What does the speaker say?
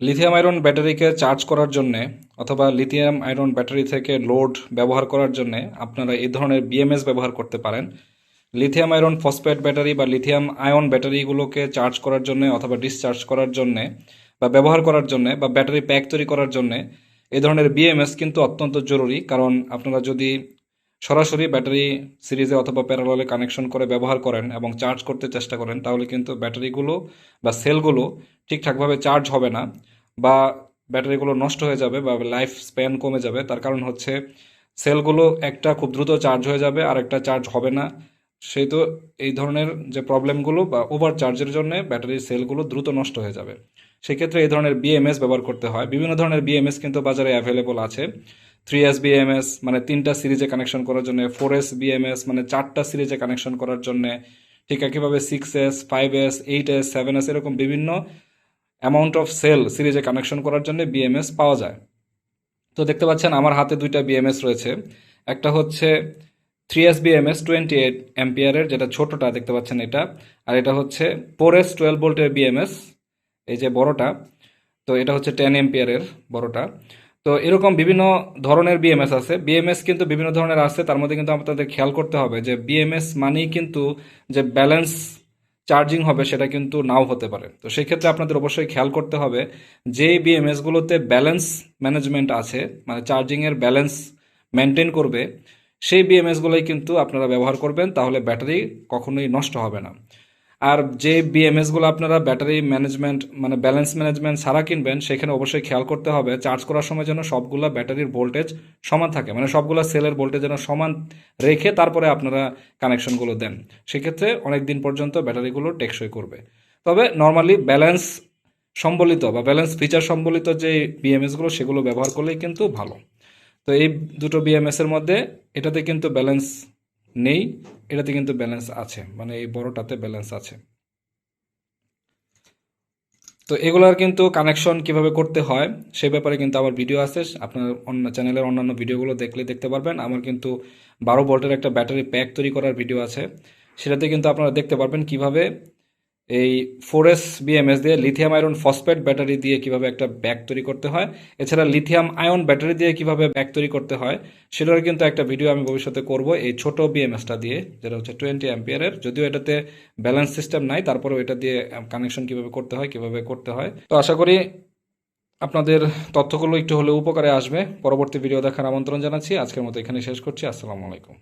Lithium iron ব্যাটারিকে charge করার জন্যে অথবা লিথিয়াম আয়রন ব্যাটারি থেকে লোড ব্যবহার করার জন্যে আপনারা এই ধরনের বিএমএস ব্যবহার করতে পারেন। লিথিয়াম আয়রন ফসফেট ব্যাটারি বা লিথিয়াম আয়ন ব্যাটারিগুলোকে চার্জ করার জন্য অথবা ডিসচার্জ করার জন্যে বা ব্যবহার করার জন্যে বা ব্যাটারি প্যাক তৈরি করার জন্যে এই ধরনের বিএমএস কিন্তু অত্যন্ত জরুরি। কারণ আপনারা যদি সরাসরি ব্যাটারি সিরিজে অথবা প্যারালালে কানেকশন করে ব্যবহার করেন এবং চার্জ করতে চেষ্টা করেন, তাহলে কিন্তু ব্যাটারিগুলো বা সেলগুলো ঠিকঠাকভাবে চার্জ হবে না বা ব্যাটারিগুলো নষ্ট হয়ে যাবে বা লাইফ স্প্যান কমে যাবে। তার কারণ হচ্ছে সেলগুলো একটা খুব দ্রুত চার্জ হয়ে যাবে আর একটা চার্জ হবে না। সেই তো এই ধরনের যে প্রবলেমগুলো বা ওভার চার্জের জন্য ব্যাটারির সেলগুলো দ্রুত নষ্ট হয়ে যাবে। সেক্ষেত্রে এই ধরনের বিএমএস ব্যবহার করতে হয়। বিভিন্ন ধরনের বিএমএস কিন্তু বাজারে অ্যাভেলেবল আছে। 3S বিএমএস মানে 3টা সিরিজে কানেকশন করার জন্য, 4S বিএমএস মানে 4টা সিরিজে কানেকশন করার জন্য, ঠিক একইভাবে 6S, 5S, 8S, 7S এরকম বিভিন্ন অ্যামাউন্ট অফ সেল সিরিজে কানেকশন করার জন্য বিএমএস পাওয়া যায়। তো দেখতে পাচ্ছেন আমার হাতে দুইটা বিএমএস রয়েছে। একটা হচ্ছে 3S বিএমএস 28 অ্যাম্পিয়ারের, যেটা ছোটটা দেখতে পাচ্ছেন এটা। আর এটা হচ্ছে 4S 12 ভোল্টের বিএমএস, এই যে বড়টা। তো এটা হচ্ছে 10 এম্পিয়ারের বড়টা। তো এরকম বিভিন্ন ধরনের বিএমএস আছে। বিএমএস কিন্তু বিভিন্ন ধরনের আছে, তার মধ্যে কিন্তু আপনাদের খেয়াল করতে হবে যে বিএমএস মানেই কিন্তু যে ব্যালেন্স চার্জিং হবে সেটা কিন্তু নাও হতে পারে। তো সেই ক্ষেত্রে আপনাদের অবশ্যই খেয়াল করতে হবে যে বিএমএসগুলোতে ব্যালেন্স ম্যানেজমেন্ট আছে, মানে চার্জিংয়ের ব্যালেন্স মেনটেন করবে, সেই বিএমএসগুলোই কিন্তু আপনারা ব্যবহার করবেন, তাহলে ব্যাটারি কখনোই নষ্ট হবে না। আর যে বিএমএসগুলো আপনারা ব্যাটারি ম্যানেজমেন্ট মানে ব্যালেন্স ম্যানেজমেন্ট ছাড়া কিনবেন, সেখানে অবশ্যই খেয়াল করতে হবে চার্জ করার সময় যেন সবগুলো ব্যাটারির ভোল্টেজ সমান থাকে, মানে সবগুলো সেলের ভোল্টেজ যেন সমান রেখে তারপরে আপনারা কানেকশনগুলো দেন। সেক্ষেত্রে অনেক দিন পর্যন্ত ব্যাটারিগুলো টেকসই করবে। তবে নর্মালি ব্যালেন্স সম্বলিত বা ব্যালেন্স ফিচার সম্বলিত যে বিএমএসগুলো সেগুলো ব্যবহার করলেই কিন্তু ভালো। তো এই দুটো বিএমএস এর মধ্যে এটাতে কিন্তু ব্যালেন্স নেই, এটাতে কিন্তু ব্যালেন্স আছে, মানে এই বড়টাতে ব্যালেন্স আছে। তো এগুলার কিন্তু কানেকশন কিভাবে করতে হয় সে ব্যাপারে কিন্তু আমার ভিডিও আছে, আপনার অন্য চ্যানেলের অন্যান্য ভিডিওগুলো দেখলে দেখতে পারবেন। আমার কিন্তু 12 ভোল্টের একটা ব্যাটারি প্যাক তৈরি করার ভিডিও আছে, সেটাতে কিন্তু আপনারা দেখতে পারবেন কিভাবে এই 4S বিএমএস দিয়ে লিথিয়াম আয়রন ফসফেট ব্যাটারি দিয়ে কিভাবে একটা ব্যাগ তৈরি করতে হয়, এছাড়া লিথিয়াম আয়ন ব্যাটারি দিয়ে কিভাবে ব্যাগ তৈরি করতে হয় সেটার কিন্তু একটা ভিডিও আমি ভবিষ্যতে করব এই ছোট বিএমএসটা দিয়ে, যেটা হচ্ছে 20 অ্যাম্পিয়ারের। যদিও এটাতে ব্যালেন্স সিস্টেম নাই, তারপরেও এটা দিয়ে কানেকশন কিভাবে করতে হয় কিভাবে করতে হয়। তো আশা করি আপনাদের তথ্যগুলো একটু হলেও উপকারে আসবে। পরবর্তী ভিডিও দেখার আমন্ত্রণ জানাচ্ছি। আজকের মতো এখানে শেষ করছি। আসসালামু আলাইকুম।